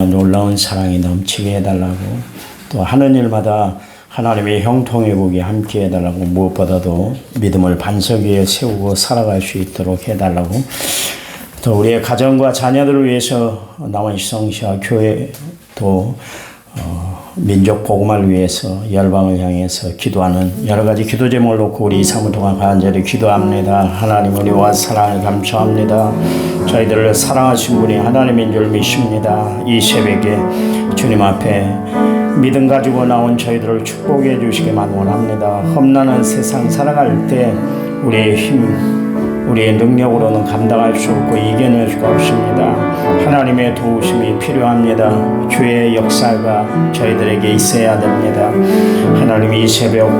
놀라운 사랑이 넘치게 해달라고, 또 하는 일마다 하나님의 형통의 복이 함께 해달라고, 무엇보다도 믿음을 반석 위에 세우고 살아갈 수 있도록 해달라고, 또 우리의 가정과 자녀들을 위해서 남원시성시와 교회도 민족 복음을 위해서 열방을 향해서 기도하는 여러 가지 기도 제목을 놓고 우리 3일 동안 간절히 기도합니다. 하나님, 은혜와 사랑을 감사합니다. 저희들을 사랑하신 분이 하나님인 줄 믿습니다. 이 새벽에 주님 앞에 믿음 가지고 나온 저희들을 축복해 주시기만 원합니다. 험난한 세상 살아갈 때 우리의 힘, 우리의 능력으로는 감당할 수 없고 이겨낼 수가 없습니다. 하나님의 도우심이 필요합니다. 주의 역사가 저희들에게 있어야 됩니다. 하나님, 이 새벽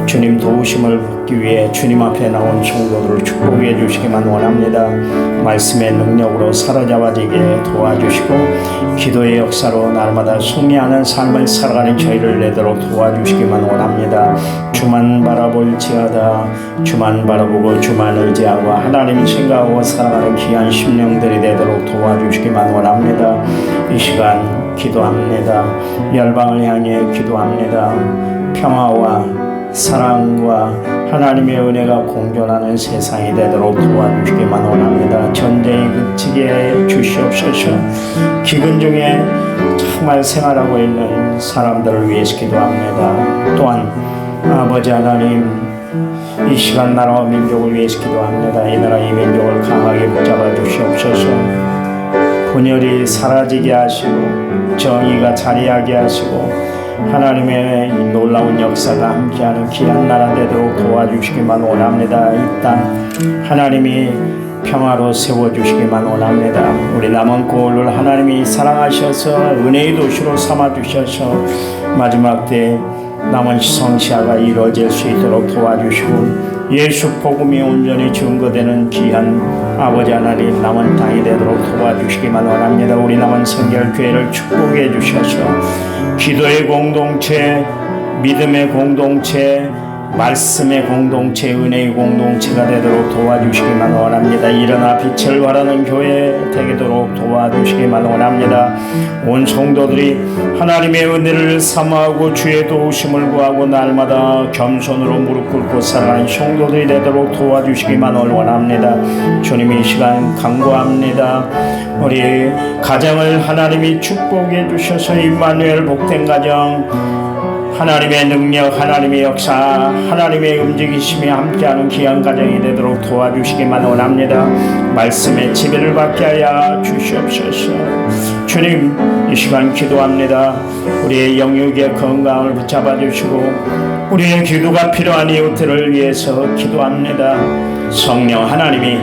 주님 도우심을 받기 위해 주님 앞에 나온 성도들을 축복해 주시기만 원합니다. 말씀의 능력으로 사로잡아지게 도와주시고 기도의 역사로 날마다 승리하는 삶을 살아가는 저희를 내도록 도와주시기만 원합니다. 주만 바라볼지어다. 주만 바라보고 주만 의지하고 하나님 생각하고 살아가는 귀한 심령들이 되도록 도와주시기만 원합니다. 이 시간 기도합니다. 열방을 향해 기도합니다. 평화와 사랑과 하나님의 은혜가 공존하는 세상이 되도록 도와주시기만 원합니다. 전쟁이 그치게 해 주시옵소서. 기근 중에 정말 생활하고 있는 사람들을 위해서 기도합니다. 또한 아버지 하나님, 이 시간 나라와 민족을 위해서 기도합니다. 이 나라 이 민족을 강하게 붙잡아 주시옵소서. 분열이 사라지게 하시고 정의가 자리하게 하시고 하나님의 놀라운 역사가 함께하는 귀한 나라 되도록 도와주시기만 원합니다. 이 땅 하나님이 평화로 세워주시기만 원합니다. 우리 남은 고을을 하나님이 사랑하셔서 은혜의 도시로 삼아주셔서 마지막 때 남은 시성시야가 이루어질 수 있도록 도와주시고 예수 복음이 온전히 증거되는 귀한 아버지 하나님 남은 땅이 되도록 도와주시기만 원합니다. 우리 남은 성결교회를 축복해 주셔서 기도의 공동체, 믿음의 공동체, 말씀의 공동체, 은혜의 공동체가 되도록 도와주시기만 원합니다. 일어나 빛을 발하는 교회 되도록 도와주시기만 원합니다. 온 성도들이 하나님의 은혜를 사모하고 주의 도우심을 구하고 날마다 겸손으로 무릎 꿇고 살아가는 성도들이 되도록 도와주시기만 원합니다. 주님, 이 시간 간구합니다. 우리 가정을 하나님이 축복해 주셔서 임마누엘 복된 가정, 하나님의 능력, 하나님의 역사, 하나님의 움직이심이 함께하는 귀한 가정이 되도록 도와주시기만 원합니다. 말씀의 지배를 받게 하여 주시옵소서. 주님, 이 시간 기도합니다. 우리의 영육의 건강을 붙잡아 주시고 우리의 기도가 필요한 이웃들을 위해서 기도합니다. 성령 하나님이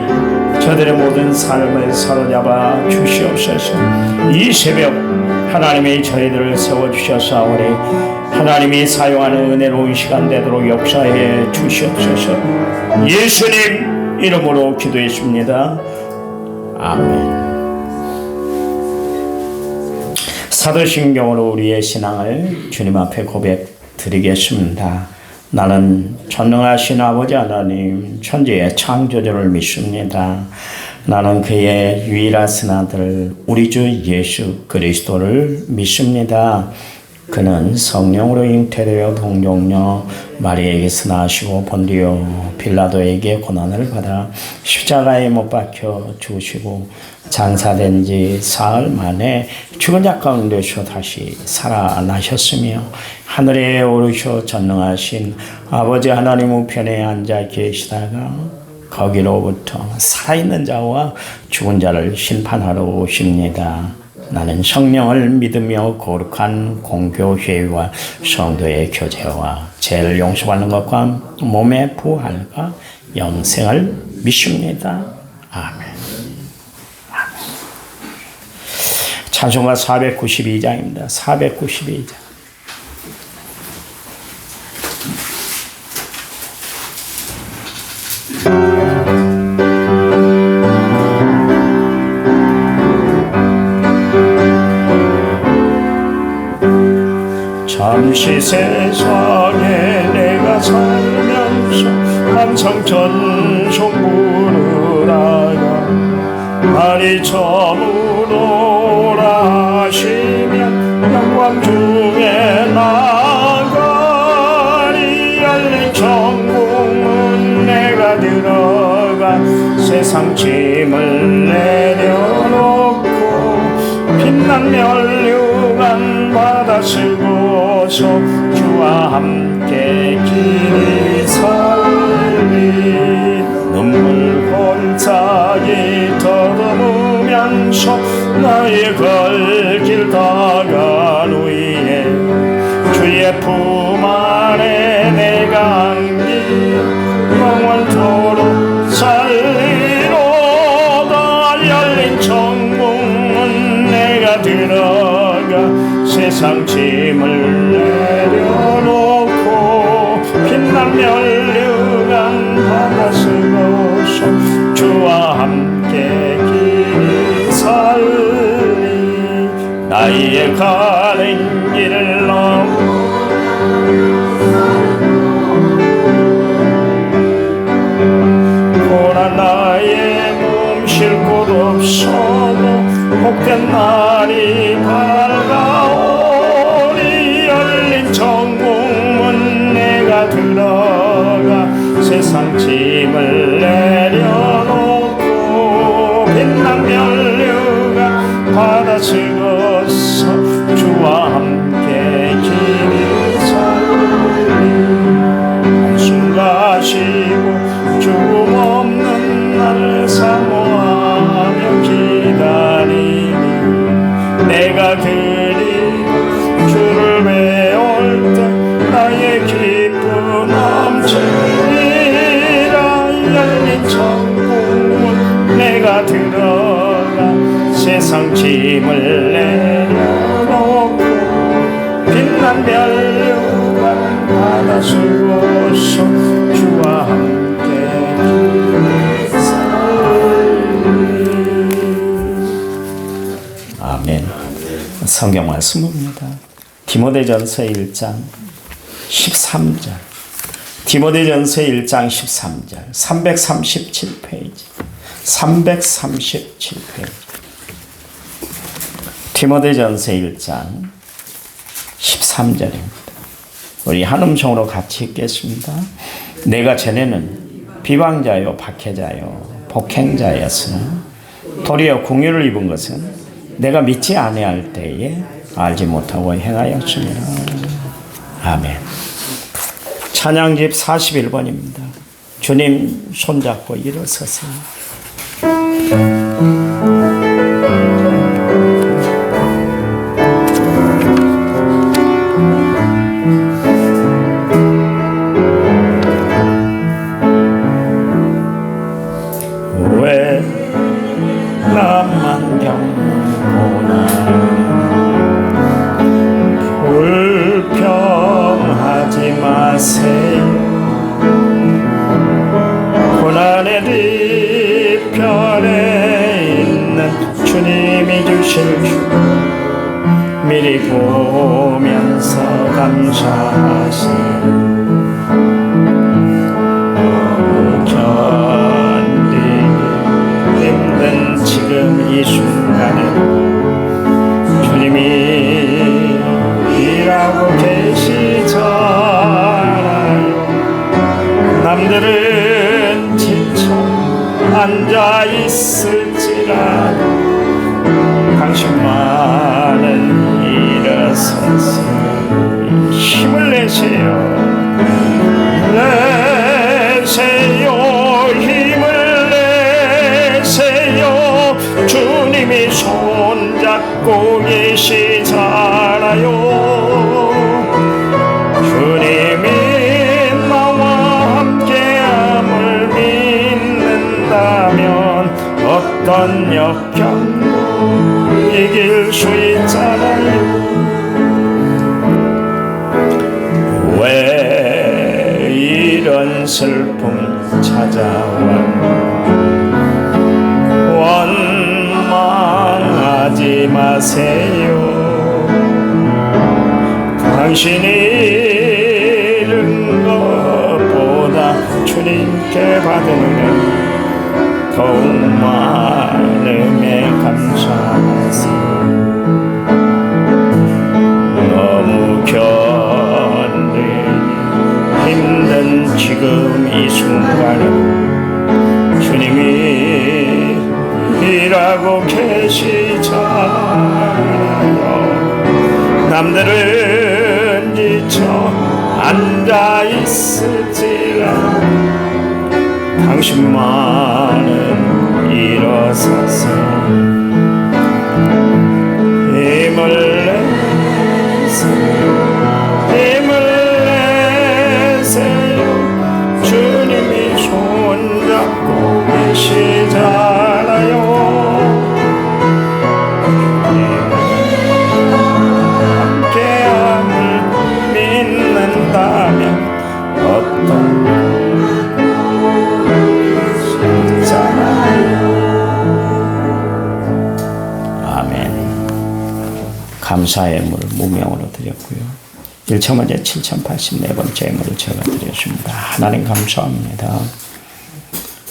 저들의 모든 삶을 사로잡아 주시옵소서. 이 새벽 하나님이 저희들을 세워주셔서 우리 하나님이 사용하는 은혜로운 시간 되도록 역사해 주시옵소서. 예수님 이름으로 기도했습니다. 아멘. 사도신경으로 우리의 신앙을 주님 앞에 고백 드리겠습니다. 나는 전능하신 아버지 하나님 천지의 창조주를 믿습니다. 나는 그의 유일하신 아들 우리 주 예수 그리스도를 믿습니다. 그는 성령으로 잉태되어 동정녀 마리아에게서 나시고 본디오 빌라도에게 고난을 받아 십자가에 못 박혀 죽으시고 장사된 지 사흘 만에 죽은 자 가운데서 다시 살아나셨으며 하늘에 오르셔 전능하신 아버지 하나님 우편에 앉아 계시다가 거기로부터 살아있는 자와 죽은 자를 심판하러 오십니다. 나는 성령을 믿으며 거룩한 공교회와 성도의 교제와 죄를 용서받는 것과 몸의 부활과 영생을 믿습니다. 아멘. 아멘. 찬송가 492장입니다. 492장. 잠시 세상에 내가 살면서 항상 전송 부르다가 날이 저물어라 하시 중에 나가리 열린 천국문 내가 들어가 세상 짐을 내려놓고 빛난 멸류관 받아 쓰고서 주와 함께 길이 살리 눈물 골짜기 더듬으면서 나의 갈 길 다간 후에 주의 품 안에 내가 안기 영원토록 살리로다 열린 천국문 내가 들어가 세상 짐을 내려놓고 빛난 멸류관 받아 쓰고서 주와 함께 길이 살리 나의 가는 길을 고난 나의 몸 쉴 곳 없어도 복된 날이 밝아오리 열린 천국문 내가 들어가 세상 짐을 내려놓고 빛난 멸류관 받아 쓰고서 주와 함께 길이 살리 한숨 가시고 죽음 없는 날 사모하며 기다리니 내가 그리 주를 배울 때 나의 기쁨 넘치리라 열린 천국문 내가 들어가 세상 짐을 내려놓고 빛난 멸류관 받아 쓰고서 주와 함께 길이 살리 아멘. 성경 말씀입니다. 디모데전서 1장 13절 디모데전서 1장 13절 337페이지 337페이지 디모데전서 1장 13절입니다. 우리 한 음성으로 같이 읽겠습니다. 내가 전에는 비방자요 박해자요 복행자였으나 도리어 공유를 입은 것은 내가 믿지 아니할 때에 알지 못하고 행하였습니다. 아멘. 찬양집 41번입니다. 주님 손잡고 일어서세요. 왜 나만 겪보나 불평하지 마세요. 고난의 뒤편에 있는 주님이 주실 주 미리 보면서 감사하세요. 지금 이 순간에 주님이 일하고 계시잖아요. 남들은 지쳐 앉아 있을지라도 당신만은 일어서서 힘을 내세요. 힘을 내세요. 주님이 손잡고 계시잖아요. 주님이 나와 함께함을 믿는다면 어떤 역경도 이길 수 있잖아요. 왜 이런 슬픔 찾아와 원망하지 마세요. 당신이 잃은 것보다 주님께 받은 은혜 더욱 많음에 감사하세요. 사람들은 지쳐 앉아있을지라 당신만은 일어서서 힘을 내세요. 주님이 손잡고 계시잖아요. 함께함을 믿는다면 어떤 감사의 예물을 무명으로 드렸고요. 1천번째 7084번째 예물을 제가 드렸습니다. 하나님 감사합니다.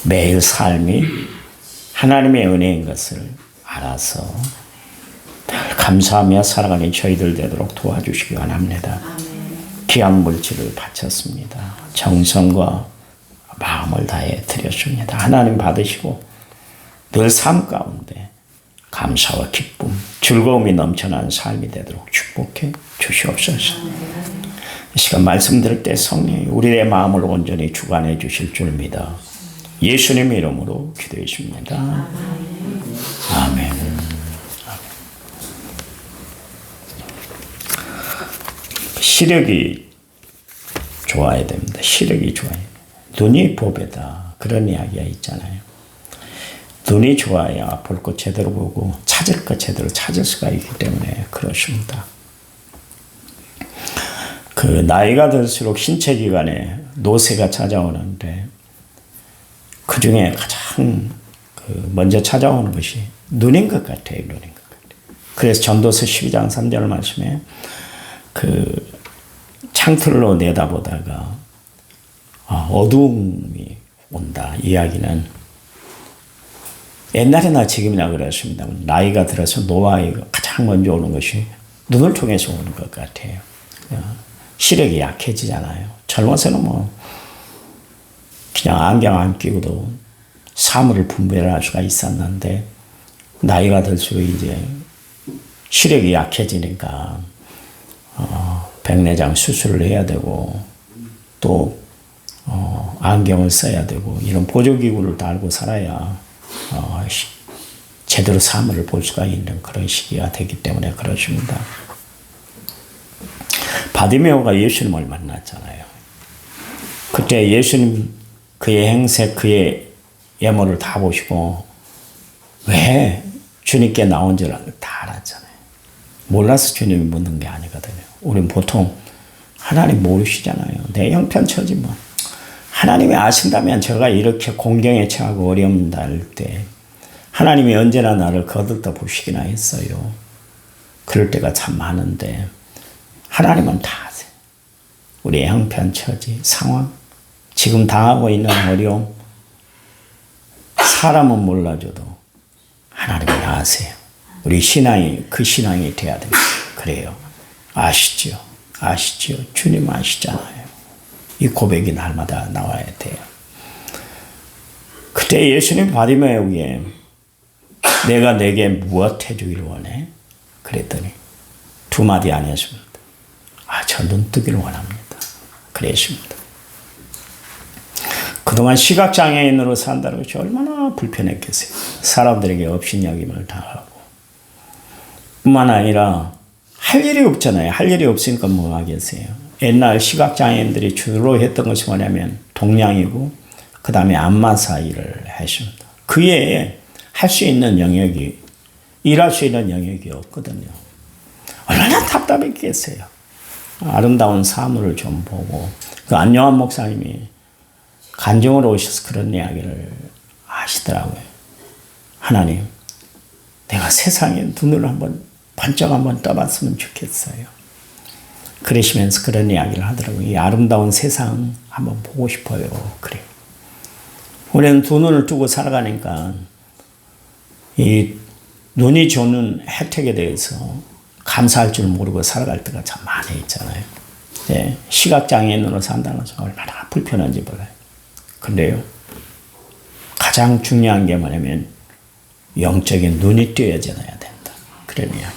매일 삶이 하나님의 은혜인 것을 알아서 늘 감사하며 살아가는 저희들 되도록 도와주시기 원합니다. 귀한 물질을 바쳤습니다. 정성과 마음을 다해 드렸습니다. 하나님 받으시고 늘 삶 가운데 감사와 기쁨, 즐거움이 넘쳐나는 삶이 되도록 축복해 주시옵소서. 이 시간 말씀 들을 때 성령이 우리의 마음을 온전히 주관해 주실 줄 믿어 예수님 이름으로 기도했습니다. 아멘. 시력이 좋아야 됩니다. 시력이 좋아야 돼요. 눈이 보배다. 그런 이야기가 있잖아요. 눈이 좋아야 볼 것 제대로 보고 찾을 것 제대로 찾을 수가 있기 때문에 그렇습니다. 그 나이가 들수록 신체 기관에 노쇠가 찾아오는데 그 중에 가장 먼저 찾아오는 것이 눈인 것 같아요. 눈인 것 같아요. 그래서 전도서 12장 3절 말씀에 그 창틀로 내다보다가 어두움이 온다. 이야기는 옛날이나 지금이나 그렇습니다. 나이가 들어서 노화가 가장 먼저 오는 것이 눈을 통해서 오는 것 같아요. 시력이 약해지잖아요. 젊어서는 뭐 그냥 안경 안 끼고도 사물을 분별할 수가 있었는데 나이가 들수록 이제 시력이 약해지니까 백내장 수술을 해야 되고 또 안경을 써야 되고 이런 보조기구를 달고 살아야 제대로 사물을 볼 수가 있는 그런 시기가 되기 때문에 그렇습니다. 바디메오가 예수님을 만났잖아요. 그때 예수님 그의 행세 그의 예물을 다 보시고 왜 주님께 나온 줄 다 알았잖아요. 몰라서 주님이 묻는 게 아니거든요. 우리는 보통 하나님 모르시잖아요. 내 형편처지 뭐. 하나님이 아신다면 제가 이렇게 공경에 처하고 어려움 날 때 하나님이 언제나 나를 거들떠 보시기나 했어요. 그럴 때가 참 많은데 하나님은 다 아세요. 우리의 형편처지, 상황, 지금 당하고 있는 어려움, 사람은 몰라줘도 하나님은 아세요. 우리 신앙이 그 신앙이 돼야 됩니다. 그래요. 아시죠? 아시죠? 주님 아시잖아요. 이 고백이 날마다 나와야 돼요. 그때 예수님 바디메오에게 내가 내게 무엇 해주기를 원해? 그랬더니 두 마디 안 했습니다. 저 눈 뜨기를 원합니다. 그랬습니다. 그동안 시각장애인으로 산다는 것이 얼마나 불편했겠어요. 사람들에게 업신여김을 당하고 뿐만 아니라 할 일이 없잖아요. 할 일이 없으니까 뭐 하겠어요. 옛날 시각장애인들이 주로 했던 것이 뭐냐면 동양이고 그 다음에 안마사 일을 했습니다. 그 외에 할 수 있는 영역이 일할 수 있는 영역이 없거든요. 얼마나 답답했겠어요. 아름다운 사물을 좀 보고 그 안녕한 목사님이 간증으로 오셔서 그런 이야기를 하시더라고요. 하나님, 내가 세상에 눈을 번쩍 한번 떠봤으면 좋겠어요. 그러시면서 그런 이야기를 하더라고요. 이 아름다운 세상 한번 보고 싶어요. 그래요. 우리는 두 눈을 뜨고 살아가니까 이 눈이 주는 혜택에 대해서 감사할 줄 모르고 살아갈 때가 참 많이 있잖아요. 네, 시각장애인으로 산다는 것은 얼마나 불편한지 몰라요. 근데요, 가장 중요한 게 뭐냐면 영적인 눈이 띄어져야 된다. 그런 이야기.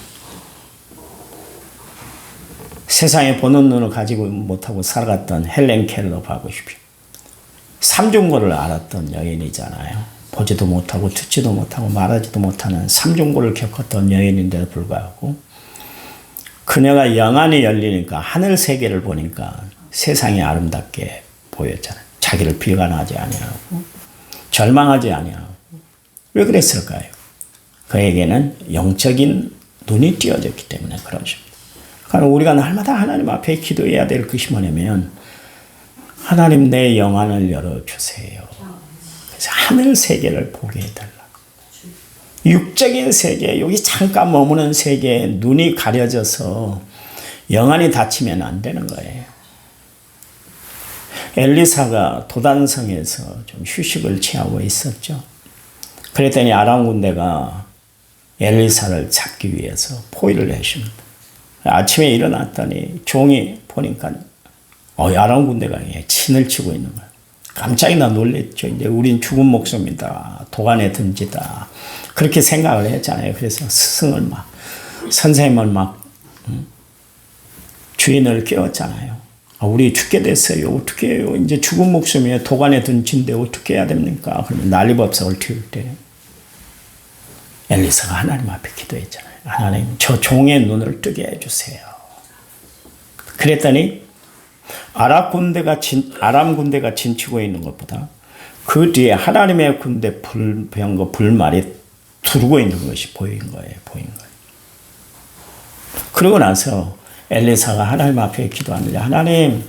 세상에 보는 눈을 가지고 못하고 살아갔던 헬렌 켈러 봐보십시오. 삼중고를 알았던 여인이잖아요. 보지도 못하고 듣지도 못하고 말하지도 못하는 삼중고를 겪었던 여인인데도 불구하고 그녀가 영안이 열리니까 하늘 세계를 보니까 세상이 아름답게 보였잖아요. 자기를 비관하지 아니하고 절망하지 아니하고. 왜 그랬을까요? 그에게는 영적인 눈이 띄어졌기 때문에 그러십니다. 그러니까 우리가 날마다 하나님 앞에 기도해야 될 것이 뭐냐면 하나님 내 영안을 열어주세요. 그래서 하늘 세계를 보게 해달라고. 육적인 세계, 여기 잠깐 머무는 세계에 눈이 가려져서 영안이 닫히면 안 되는 거예요. 엘리사가 도단성에서 좀 휴식을 취하고 있었죠. 그랬더니 아람 군대가 엘리사를 잡기 위해서 포위를 해줍니다. 아침에 일어났더니 종이 보니까 아람 군대가 친을 치고 있는 거예요. 깜짝이나 놀랬죠. 이제 우린 죽은 목숨이다. 도간에 든지다. 그렇게 생각을 했잖아요. 그래서 스승을 선생님을 주인을 깨웠잖아요. 우리 죽게 됐어요. 어떻게 해요? 이제 죽은 목숨이에요. 도간에 든지인데 어떻게 해야 됩니까? 그러면 난리법석을 튀울 때 엘리사가 하나님 앞에 기도했잖아요. 하나님, 저 종의 눈을 뜨게 해주세요. 그랬더니 아람 군대가 진치고 있는 것보다 그 뒤에 하나님의 군대 불병거 불말이 두르고 있는 것이 보인 거예요. 그러고 나서 엘리사가 하나님 앞에 기도하는데 하나님,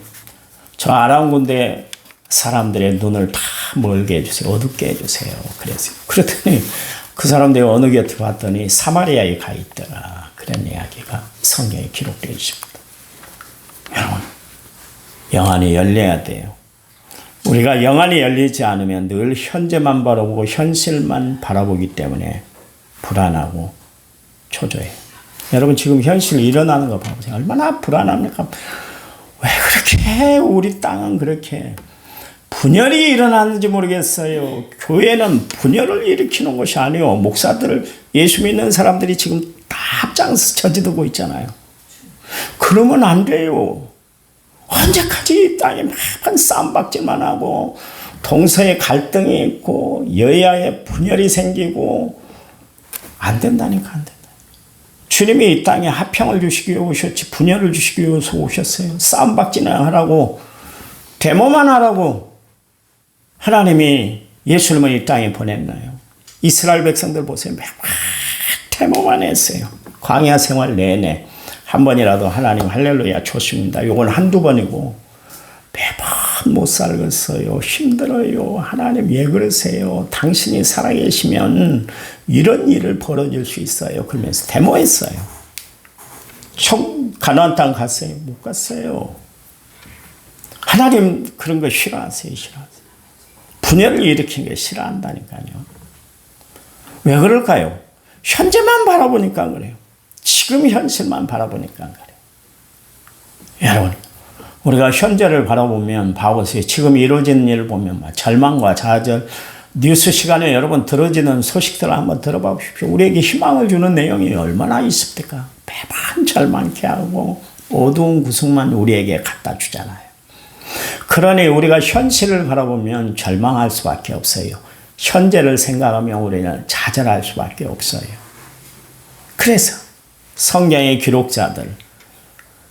저 아람 군대 사람들의 눈을 다 멀게 해주세요. 어둡게 해주세요. 그랬어요. 그랬더니 그 사람들이 어느 곁에 봤더니 사마리아에 가 있더라. 그런 이야기가 성경에 기록되어 있습니다. 여러분, 영안이 열려야 돼요. 우리가 영안이 열리지 않으면 늘 현재만 바라보고 현실만 바라보기 때문에 불안하고 초조해요. 여러분 지금 현실 일어나는 거 봐보세요. 얼마나 불안합니까? 왜 그렇게 우리 땅은 그렇게 분열이 일어나는지 모르겠어요. 교회는 분열을 일으키는 것이 아니에요. 목사들을 예수 믿는 사람들이 지금 다 합장서 저지르고 있잖아요. 그러면 안 돼요. 언제까지 이 땅에 막 싸움박질만 하고 동서에 갈등이 있고 여야에 분열이 생기고 안 된다니까 안 된다. 주님이 이 땅에 화평을 주시기 위해 오셨지 분열을 주시기 위해서 오셨어요. 싸움박질만 하라고 데모만 하라고 하나님이 예수님을 이 땅에 보냈나요? 이스라엘 백성들 보세요. 막 데모만 했어요. 광야 생활 내내 한 번이라도 하나님 할렐루야 좋습니다. 요건 한두 번이고 매번 못 살겠어요. 힘들어요. 하나님 왜 그러세요? 당신이 살아계시면 이런 일을 벌어질 수 있어요. 그러면서 데모했어요. 가나안 땅 갔어요? 못 갔어요. 하나님 그런 거 싫어하세요. 분열을 일으키는 게 싫어한다니까요. 왜 그럴까요? 현재만 바라보니까 그래요. 지금 현실만 바라보니까 그래요. 여러분, 우리가 현재를 바라보면 봐보세요. 지금 이루어지는 일을 보면 절망과 좌절, 뉴스 시간에 여러분 들어지는 소식들을 한번 들어봐 보십시오. 우리에게 희망을 주는 내용이 얼마나 있습니까? 매번 절망케 하고 어두운 구석만 우리에게 갖다 주잖아요. 그러니 우리가 현실을 바라보면 절망할 수밖에 없어요. 현재를 생각하면 우리는 좌절할 수밖에 없어요. 그래서 성경의 기록자들,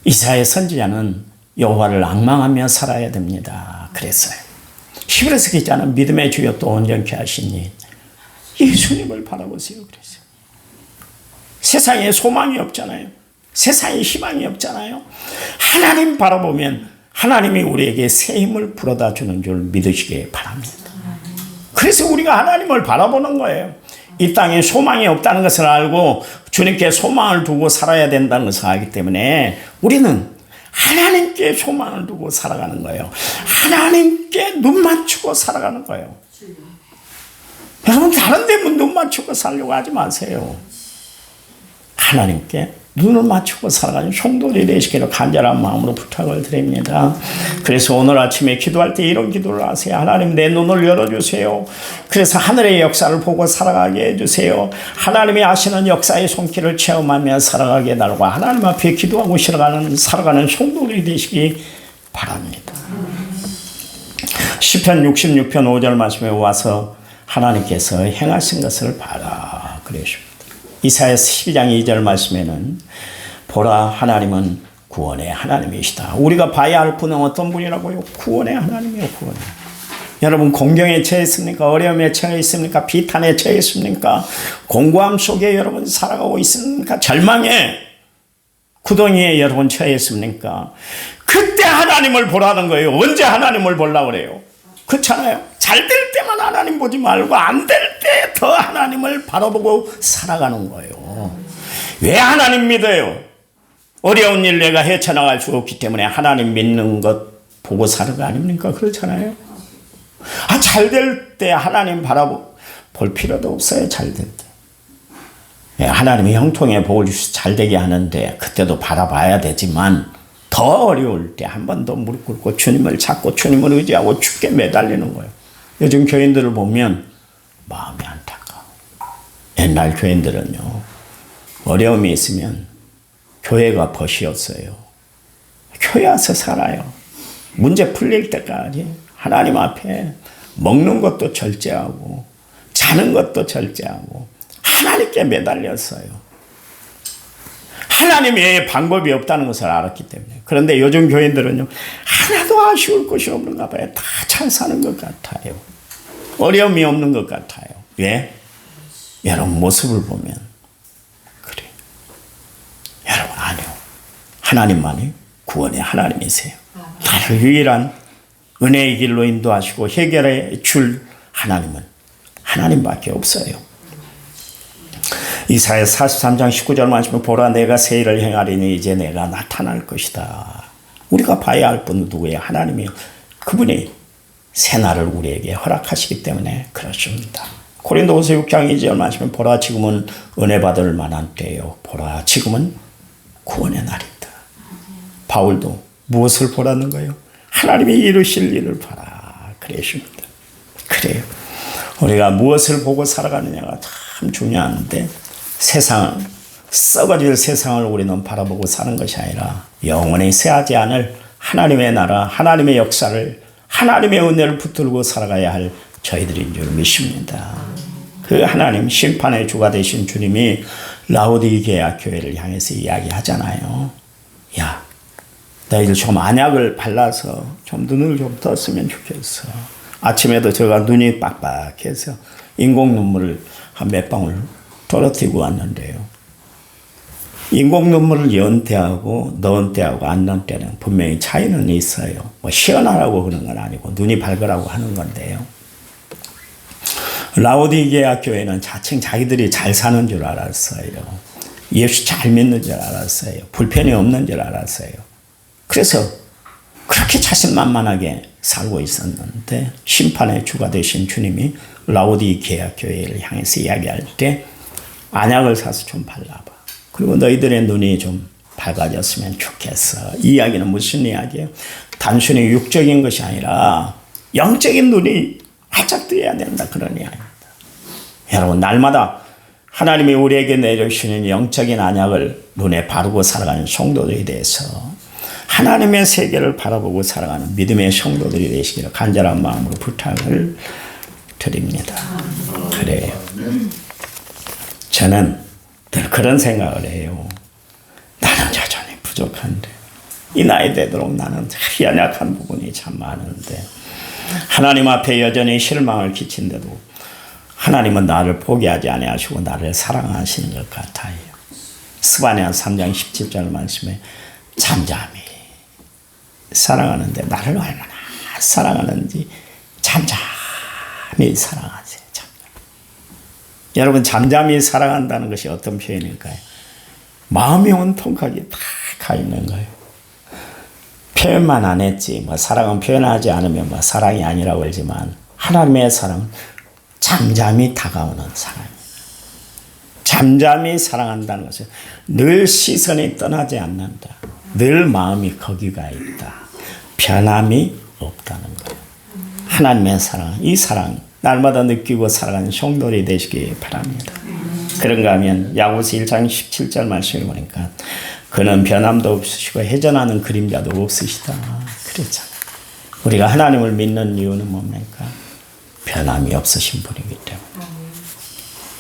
이사야 선지자는 여호와를 앙망하며 살아야 됩니다. 그랬어요. 히브리서 기자는 믿음의 주여 또 온전케 하시니 예수님을 바라보세요. 그랬어요. 세상에 소망이 없잖아요. 세상에 희망이 없잖아요. 하나님 바라보면 하나님이 우리에게 새 힘을 불어다 주는 줄 믿으시기 바랍니다. 그래서 우리가 하나님을 바라보는 거예요. 이 땅에 소망이 없다는 것을 알고 주님께 소망을 두고 살아야 된다는 것을 알기 때문에 우리는 하나님께 소망을 두고 살아가는 거예요. 하나님께 눈 맞추고 살아가는 거예요. 여러분 다른 데 눈 맞추고 살려고 하지 마세요. 하나님께 눈을 맞추고 살아가는 성도들이 되시기를 간절한 마음으로 부탁을 드립니다. 그래서 오늘 아침에 기도할 때 이런 기도를 하세요. 하나님, 내 눈을 열어주세요. 그래서 하늘의 역사를 보고 살아가게 해주세요. 하나님이 하시는 역사의 손길을 체험하며 살아가게 해달라고 하나님 앞에 기도하고 살아가는 성도들이 되시기 바랍니다. 시편 66편 5절 말씀에 와서 하나님께서 행하신 것을 봐라 그러십니다. 이사야서 12장 2절 말씀에는 보라, 하나님은 구원의 하나님이시다. 우리가 봐야 할 분은 어떤 분이라고요? 구원의 하나님이요, 구원. 여러분, 공경에 처했습니까? 어려움에 처해 있습니까? 비탄에 처해 있습니까? 공고함 속에 여러분 살아가고 있습니까? 절망에, 구덩이에 여러분 처해 있습니까? 그때 하나님을 보라는 거예요. 언제 하나님을 보려고 그래요? 그렇잖아요. 잘 될 때만 하나님 보지 말고 안 될 때 더 하나님을 바라보고 살아가는 거예요. 왜 하나님 믿어요? 어려운 일 내가 헤쳐나갈 수 없기 때문에 하나님 믿는 것 보고 사는 거 아닙니까? 그렇잖아요. 잘 될 때 하나님 볼 필요도 없어요. 잘 될 때. 하나님이 형통의 복을 주셔서 잘 되게 하는데 그때도 바라봐야 되지만 더 어려울 때 한 번 더 무릎 꿇고 주님을 찾고 주님을 의지하고 죽게 매달리는 거예요. 요즘 교인들을 보면 마음이 안타까워. 옛날 교인들은요, 어려움이 있으면 교회가 벗이었어요. 교회 와서 살아요. 문제 풀릴 때까지 하나님 앞에 먹는 것도 절제하고 자는 것도 절제하고 하나님께 매달렸어요. 하나님 외에 방법이 없다는 것을 알았기 때문에. 그런데 요즘 교인들은요, 하나도 아쉬울 것이 없는가 봐요. 다 잘 사는 것 같아요. 어려움이 없는 것 같아요. 왜? 여러분 모습을 보면 그래요. 여러분 아니요. 하나님만이 구원의 하나님이세요. 나를 유일한 은혜의 길로 인도하시고 해결해 줄 하나님은 하나님밖에 없어요. 이사야 43장 19절 말씀에 보라, 내가 새 일을 행하리니 이제 내가 나타날 것이다. 우리가 봐야 할 분은 누구예요? 하나님이요. 그분이 새날을 우리에게 허락하시기 때문에 그렇습니다. 고린도후서 6장 2절 말씀에 보라, 지금은 은혜 받을 만한 때요. 보라, 지금은 구원의 날이다. 바울도 무엇을 보라는 거예요? 하나님이 이루실 일을 봐라. 그러십니다. 그래요. 우리가 무엇을 보고 살아가느냐가 참 중요한데, 썩어질 세상을 우리는 바라보고 사는 것이 아니라 영원히 쇠하지 않을 하나님의 나라, 하나님의 역사를, 하나님의 은혜를 붙들고 살아가야 할 저희들인 줄 믿습니다. 그 하나님, 심판의 주가 되신 주님이 라오디게아 교회를 향해서 이야기하잖아요. 야, 너희들 좀 안약을 발라서 좀 눈을 좀 떴으면 좋겠어. 아침에도 제가 눈이 빡빡해서 인공 눈물을 한 몇 방울 떨어뜨리고 왔는데요. 인공 눈물을 연 때하고 넣은 때하고 안 넣은 때는 분명히 차이는 있어요. 뭐 시원하라고 그런 건 아니고 눈이 밝으라고 하는 건데요. 라오디게아 교회는 자칭 자기들이 잘 사는 줄 알았어요. 예수 잘 믿는 줄 알았어요. 불편이 없는 줄 알았어요. 그래서 그렇게 자신만만하게 살고 있었는데 심판의 주가 되신 주님이 라오디게아 교회를 향해서 이야기할 때 안약을 사서 좀 발라봐. 그리고 너희들의 눈이 좀 밝아졌으면 좋겠어. 이 이야기는 무슨 이야기예요? 단순히 육적인 것이 아니라 영적인 눈이 활짝 뜨여야 된다. 그런 이야기입니다. 여러분, 날마다 하나님이 우리에게 내려주시는 영적인 안약을 눈에 바르고 살아가는 성도들에 대해서 하나님의 세계를 바라보고 살아가는 믿음의 성도들이 되시기를 간절한 마음으로 부탁을 드립니다. 그래요. 저는 늘 그런 생각을 해요. 나는 여전히 부족한데, 이 나이 되도록 나는 연약한 부분이 참 많은데, 하나님 앞에 여전히 실망을 끼친데도 하나님은 나를 포기하지 아니하시고 나를 사랑하시는 것 같아요. 스바냐 3장 17절 말씀에 잠잠히 사랑하는데 나를 얼마나 사랑하는지 잠잠히 사랑하세요. 여러분, 잠잠히 사랑한다는 것이 어떤 표현일까요? 마음이 온통하게 다 가 있는 거예요. 표현만 안 했지, 뭐 사랑은 표현하지 않으면 뭐 사랑이 아니라고 하지만 하나님의 사랑은 잠잠히 다가오는 사랑입니다. 잠잠히 사랑한다는 것은 늘 시선이 떠나지 않는다. 늘 마음이 거기가 있다. 변함이 없다는 거예요. 하나님의 사랑, 이 사랑 날마다 느끼고 살아가는 성도들이 되시기 바랍니다. 그런가 하면 야고보서 1장 17절 말씀을 보니까 그는 변함도 없으시고 회전하는 그림자도 없으시다. 그랬잖아요. 우리가 하나님을 믿는 이유는 뭡니까? 변함이 없으신 분이기 때문에.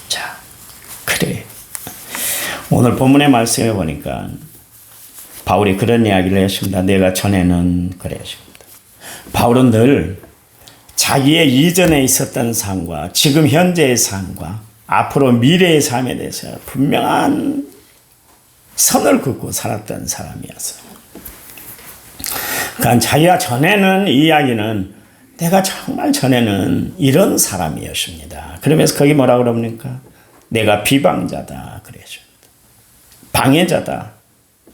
자, 그래. 오늘 본문의 말씀에 보니까 바울이 그런 이야기를 했습니다. 내가 전에는 그랬습니다. 바울은 늘 자기의 이전에 있었던 삶과 지금 현재의 삶과 앞으로 미래의 삶에 대해서 분명한 선을 긋고 살았던 사람이었어요. 그러니까 자기가 전에는 이 이야기는 내가 정말 전에는 이런 사람이었습니다. 그러면서 거기 뭐라 그럽니까? 내가 비방자다 그랬습니다. 방해자다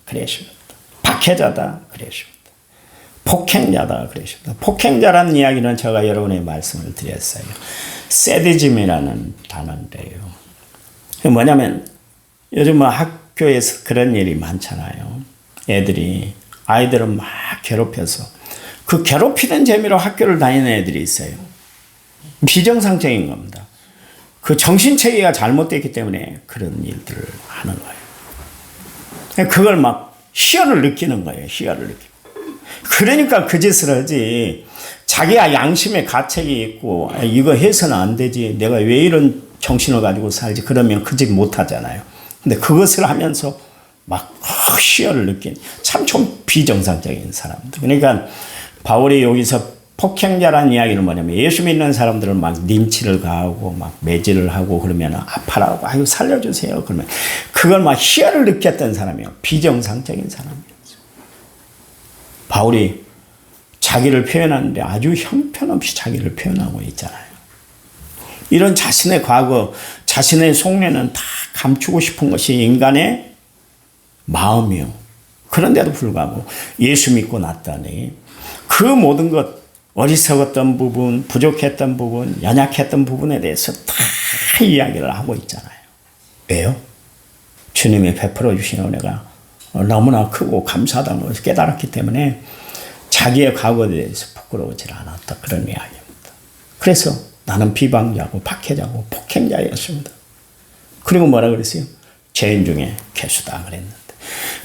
그랬습니다. 박해자다 그랬습니다. 폭행자다 그랬습니다. 폭행자라는 이야기는 제가 여러분의 말씀을 드렸어요. 세디즘이라는 단어인데요. 뭐냐면 요즘 학교에서 그런 일이 많잖아요. 아이들을 막 괴롭혀서 그 괴롭히는 재미로 학교를 다니는 애들이 있어요. 비정상적인 겁니다. 그 정신체계가 잘못됐기 때문에 그런 일들을 하는 거예요. 그걸 막 희열을 느끼는 거예요. 희열을 느끼고. 그러니까 그 짓을 하지. 자기가 양심의 가책이 있고 이거 해서는 안 되지. 내가 왜 이런 정신을 가지고 살지. 그러면 그 짓 못 하잖아요. 근데 그것을 하면서 막 희열을 느낀 참 좀 비정상적인 사람들. 그러니까 바울이 여기서 폭행자라는 이야기는 뭐냐면 예수 믿는 사람들을 막 린치를 가하고 막 매질을 하고 그러면 아파라고 아유 살려주세요. 그러면 그걸 막 희열을 느꼈던 사람이에요. 비정상적인 사람이에요. 바울이 자기를 표현하는데 아주 형편없이 자기를 표현하고 있잖아요. 이런 자신의 과거, 자신의 속내는 다 감추고 싶은 것이 인간의 마음이요. 그런데도 불구하고 예수 믿고 났더니 그 모든 것, 어리석었던 부분, 부족했던 부분, 연약했던 부분에 대해서 다 이야기를 하고 있잖아요. 왜요? 주님이 베풀어 주신 은혜가 너무나 크고 감사하다는 것을 깨달았기 때문에 자기의 과거에 대해서 부끄러워질 않았다. 그런 이야기입니다. 그래서 나는 비방자고 박해자고 폭행자였습니다. 그리고 뭐라 그랬어요? 죄인 중에 괴수다 그랬는데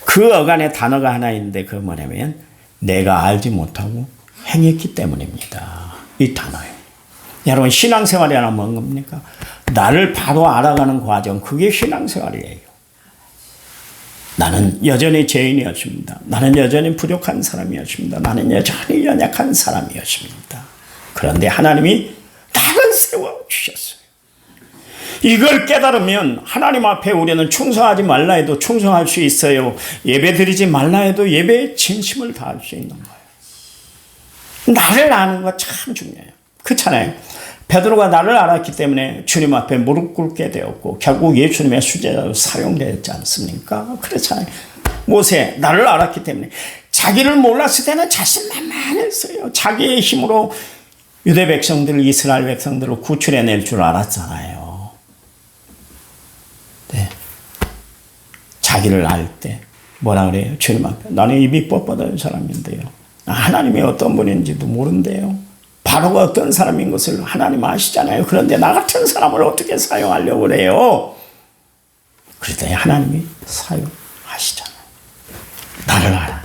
그 어간에 단어가 하나 있는데 그 뭐냐면 내가 알지 못하고 행했기 때문입니다. 이 단어예요. 여러분 신앙생활이 하나 뭔 겁니까? 나를 바로 알아가는 과정 그게 신앙생활이에요. 나는 여전히 죄인이었습니다. 나는 여전히 부족한 사람이었습니다. 나는 여전히 연약한 사람이었습니다. 그런데 하나님이 나를 세워주셨어요. 이걸 깨달으면 하나님 앞에 우리는 충성하지 말라 해도 충성할 수 있어요. 예배 드리지 말라 해도 예배에 진심을 다할 수 있는 거예요. 나를 아는 거 참 중요해요. 그렇잖아요. 베드로가 나를 알았기 때문에 주님 앞에 무릎 꿇게 되었고 결국 예수님의 수제자로 사용되었지 않습니까? 그렇잖아요. 모세 나를 알았기 때문에 자기를 몰랐을 때는 자신만만했어요. 자기의 힘으로 유대 백성들을 이스라엘 백성들을 구출해낼 줄 알았잖아요. 네. 자기를 알 때 뭐라 그래요? 주님 앞에 나는 입이 뻣뻣한 사람인데요. 하나님이 어떤 분인지도 모른대요. 바로가 어떤 사람인 것을 하나님 아시잖아요. 그런데 나 같은 사람을 어떻게 사용하려고 그래요? 그랬더니 하나님이 사용하시잖아요. 나를 알아.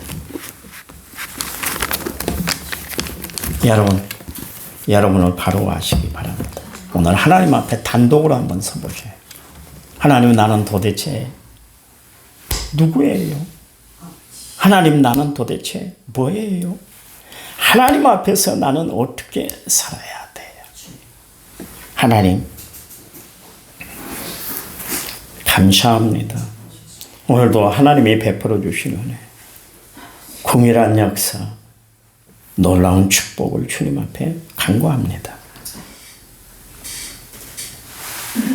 여러분을 바로 아시기 바랍니다. 오늘 하나님 앞에 단독으로 한번 서보세요. 하나님 나는 도대체 누구예요? 하나님 나는 도대체 뭐예요? 하나님 앞에서 나는 어떻게 살아야 돼요? 하나님 감사합니다. 오늘도 하나님이 베풀어 주시는 은혜, 궁일한 역사, 놀라운 축복을 주님 앞에 간구합니다.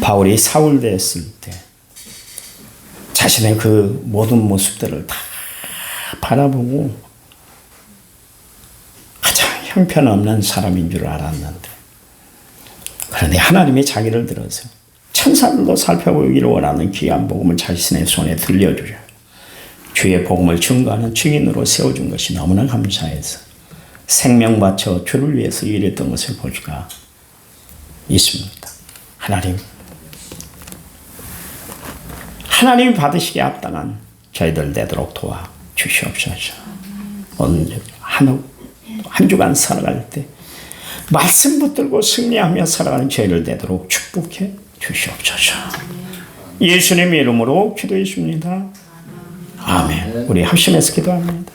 바울이 사울 됐을 때 자신의 그 모든 모습들을 다 바라보고 가장 형편없는 사람인 줄 알았는데 그런데 하나님이 자기를 들어서 천사들도 살펴보기를 원하는 귀한 복음을 자신의 손에 들려주려 주의 복음을 증거하는 증인으로 세워준 것이 너무나 감사해서 생명 바쳐 주를 위해서 일했던 것을 볼 수가 있습니다. 하나님이 받으시기에 합당한 저희들 되도록 도와 주시옵소서. 오늘 한 주간 살아갈 때 말씀 붙들고 승리하며 살아가는 저희들 되도록 축복해 주시옵소서. 예수님의 이름으로 기도해 줍니다. 아멘. 우리 합심해서 기도합니다.